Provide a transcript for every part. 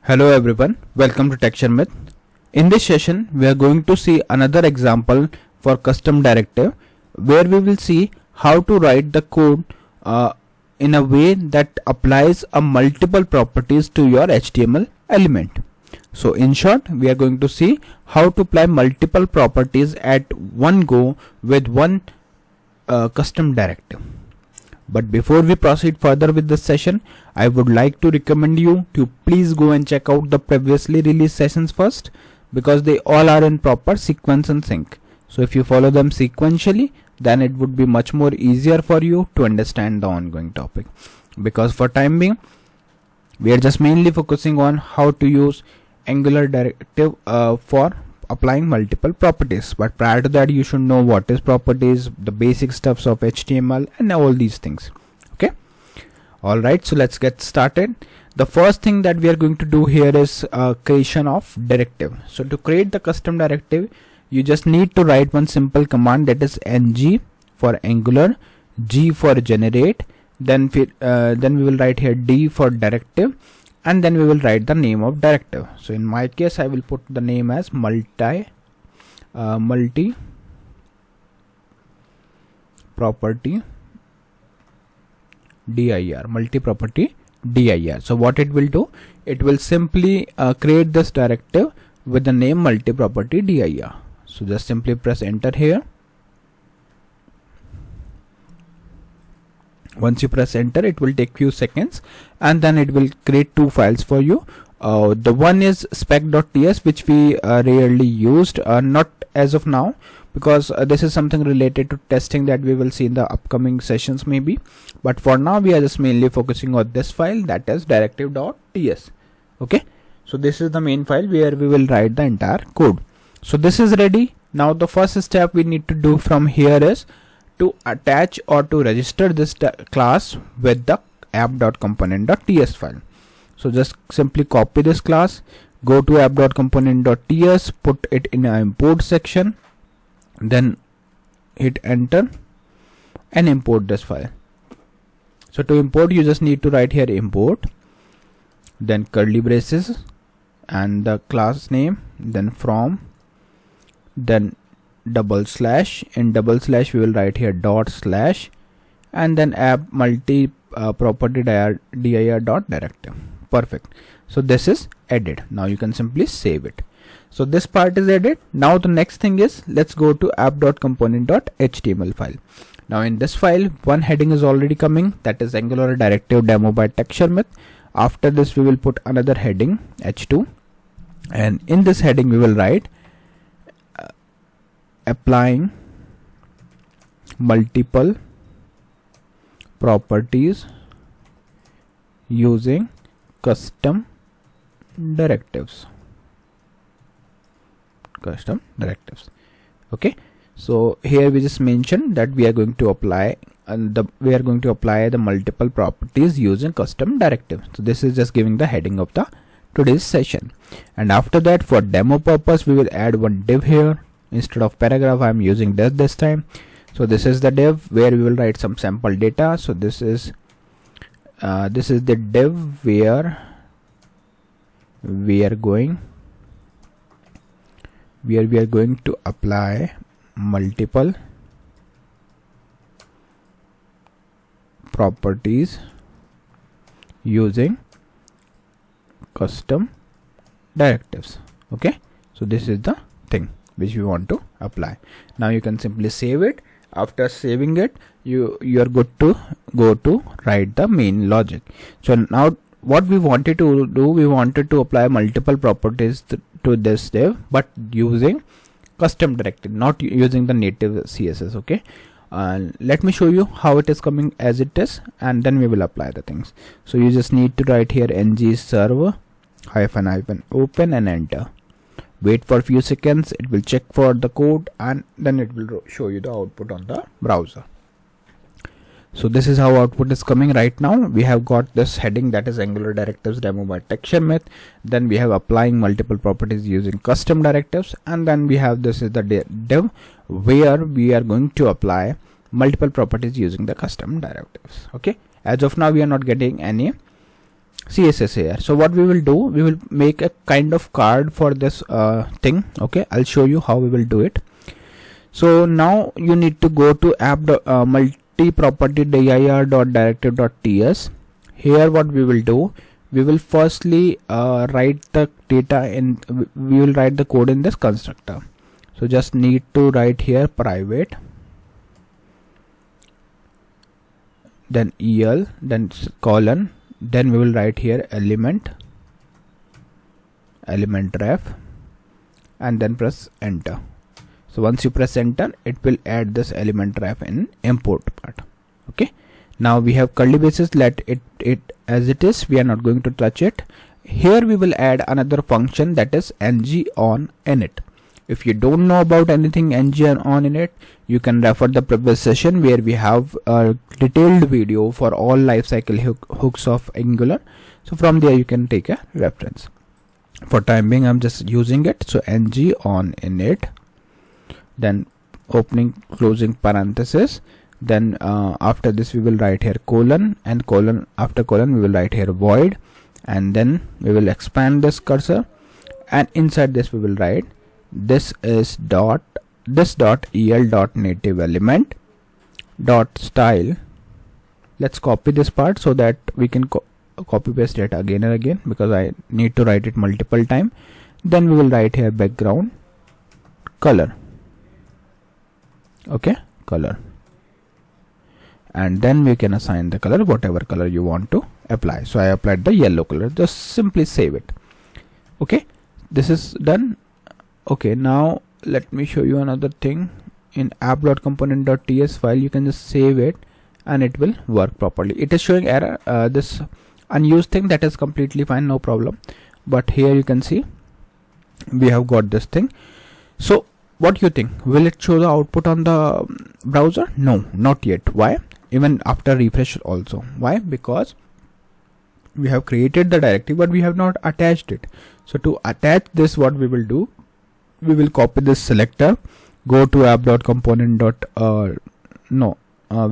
Hello everyone, welcome to Sharmit. In this session, we are going to see another example for custom directive where we will see how to write the code in a way that applies a multiple properties to your HTML element. So in short, we are going to see how to apply multiple properties at one go with one custom directive. But before we proceed further with this session, I would like to recommend you to please go and check out the previously released sessions first, because they all are in proper sequence and sync. So if you follow them sequentially, then it would be much more easier for you to understand the ongoing topic. Because for time being, we are just mainly focusing on how to use Angular Directive for applying multiple properties. But prior to that, you should know what is properties, the basic stuffs of HTML and all these things. Okay. Alright, so let's get started. The first thing that we are going to do here is creation of directive. So to create the custom directive, you just need to write one simple command, that is ng for Angular, g for generate, then we will write here d for directive, and then we will write the name of directive. So in my case, I will put the name as multi property dir, multi property dir. So what it will do, it will simply create this directive with the name multi property dir. So just simply press enter here. Once you press enter, it will take few seconds and then it will create two files for you. The one is spec.ts, which we rarely used, not as of now, because this is something related to testing that we will see in the upcoming sessions maybe. But for now, we are just mainly focusing on this file, that is directive.ts. Okay, so this is the main file where we will write the entire code. So this is ready. Now the first step we need to do from here is to attach or to register this class with the app.component.ts file. So just simply copy this class, go to app.component.ts, put it in an import section, then hit enter and import this file. So to import, you just need to write here import, then curly braces and the class name, then from, then double slash. In double slash we will write here dot slash and then app multi property dir dot directive. Perfect. So this is added. Now you can simply save it. So this part is added. Now the next thing is, let's go to app.component.html file. Now in this file, one heading is already coming, that is Angular Directive Demo by Sharmit. After this we will put another heading h2, and in this heading we will write applying multiple properties using custom directives. Okay, so here we just mentioned that we are going to apply the multiple properties using custom directive. So this is just giving the heading of the today's session. And after that, for demo purpose, we will add one div here. Instead of paragraph, I am using this time. So this is the div where we will write some sample data. So this is the div where we are going to apply multiple properties using custom directives. Okay, so this is the thing which we want to apply. Now you can simply save it. After saving it, you are good to go to write the main logic. So now what we wanted to do, we wanted to apply multiple properties to this div, but using custom directive, not using the native CSS. Okay, let me show you how it is coming as it is, and then we will apply the things. So you just need to write here ng server -- open and enter. Wait for a few seconds, it will check for the code and then it will show you the output on the browser. So this is how output is coming right now. We have got this heading, that is Angular Directives Demo by Sharmit. Then we have applying multiple properties using custom directives, and then we have this is the div where we are going to apply multiple properties using the custom directives. Okay, as of now we are not getting any CSS here. So what we will do, we will make a kind of card for this thing. Okay, I'll show you how we will do it. So now you need to go to app multi-property dir.directive.ts. Here what we will do, we will firstly write the data in, we will write the code in this constructor. So just need to write here private, then el, then colon, then we will write here ElementRef, and then press enter. So once you press enter, it will add this ElementRef in import part. Okay, now we have curly braces, let it as it is, we are not going to touch it. Here we will add another function, that is ngOnInit. If you don't know about anything ngOnInit, you can refer the previous session where we have a detailed video for all lifecycle hooks of Angular. So from there you can take a reference. For time being, I'm just using it. So ngOnInit, then opening closing parenthesis, then after this we will write here colon, and colon, after colon we will write here void, and then we will expand this cursor, and inside this we will write this is dot native element dot style. Let's copy this part so that we can copy paste it again and again, because I need to write it multiple times. Then we will write here background color. Okay, color, and then we can assign the color, whatever color you want to apply. So I applied the yellow color. Just simply save it. Okay, this is done. Okay, now let me show you another thing. In app.component.ts file, you can just save it and it will work properly. It is showing error, this unused thing, that is completely fine, no problem. But here you can see we have got this thing. So what do you think? Will it show the output on the browser? No, not yet. Why? Even after refresh also. Why? Because we have created the directive but we have not attached it. So to attach this, what we will do, we will copy this selector, go to we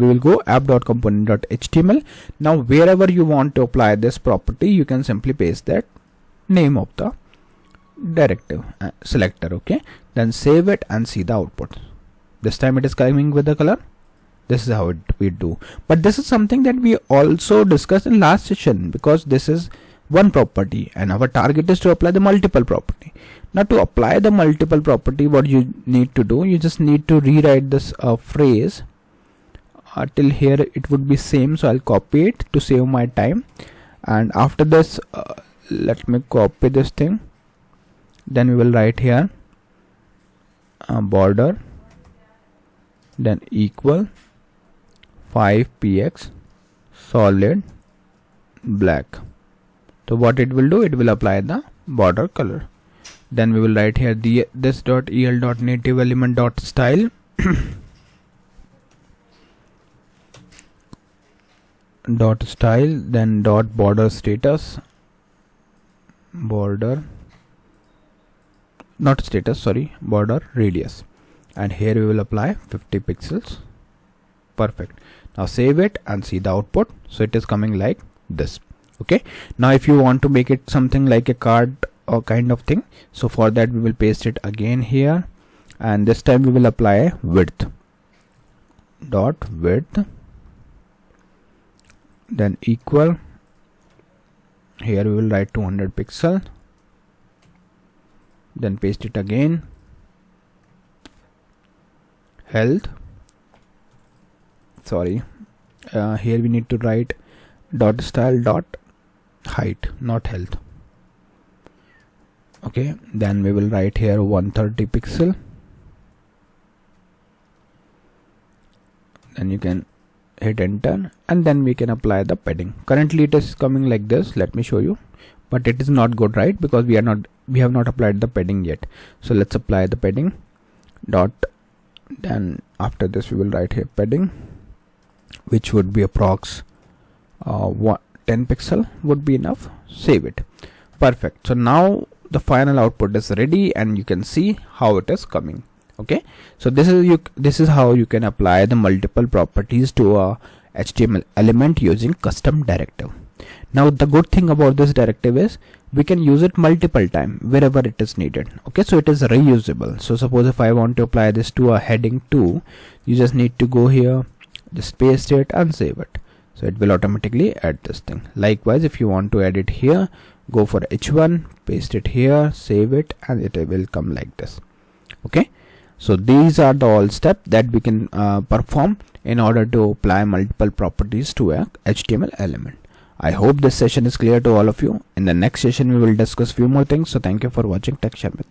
will go app.component.html. Now wherever you want to apply this property, you can simply paste that name of the directive selector. Okay, then save it and see the output. This time it is coming with the color. This is how we do. But this is something that we also discussed in last session, because this is one property and our target is to apply the multiple property. Now to apply the multiple property, what you need to do, you just need to rewrite this phrase till here. It would be same, so I'll copy it to save my time. And after this, let me copy this thing. Then we will write here border, then equal 5px solid black. So what it will do, it will apply the border color. Then we will write here this dot el dot native element dot style dot style, then dot border status, border not status, sorry, border radius, and here we will apply 50 pixels. Perfect. Now save it and see the output. So it is coming like this. Okay, now if you want to make it something like a card or kind of thing, so for that we will paste it again here, and this time we will apply width dot width, then equal, here we will write 200 pixel, then paste it again, health, sorry, here we need to write dot style dot height, not health. Okay, then we will write here 130 pixel, then you can hit enter, and then we can apply the padding. Currently it is coming like this. Let me show you, but it is not good, right? Because we have not applied the padding yet. So let's apply the padding dot, then after this we will write here padding, which would be approx 10 pixel would be enough. Save it. Perfect. So now the final output is ready and you can see how it is coming. Okay, so this is how you can apply the multiple properties to a HTML element using custom directive. Now the good thing about this directive is we can use it multiple times wherever it is needed. Okay, so it is reusable. So suppose if I want to apply this to a heading 2, you just need to go here, just paste it and save it. So it will automatically add this thing. Likewise, if you want to add it here, go for H1, paste it here, save it, and it will come like this. Okay, so these are the all steps that we can perform in order to apply multiple properties to a HTML element. I hope this session is clear to all of you. In the next session we will discuss few more things. So thank you for watching Tech Sharmit.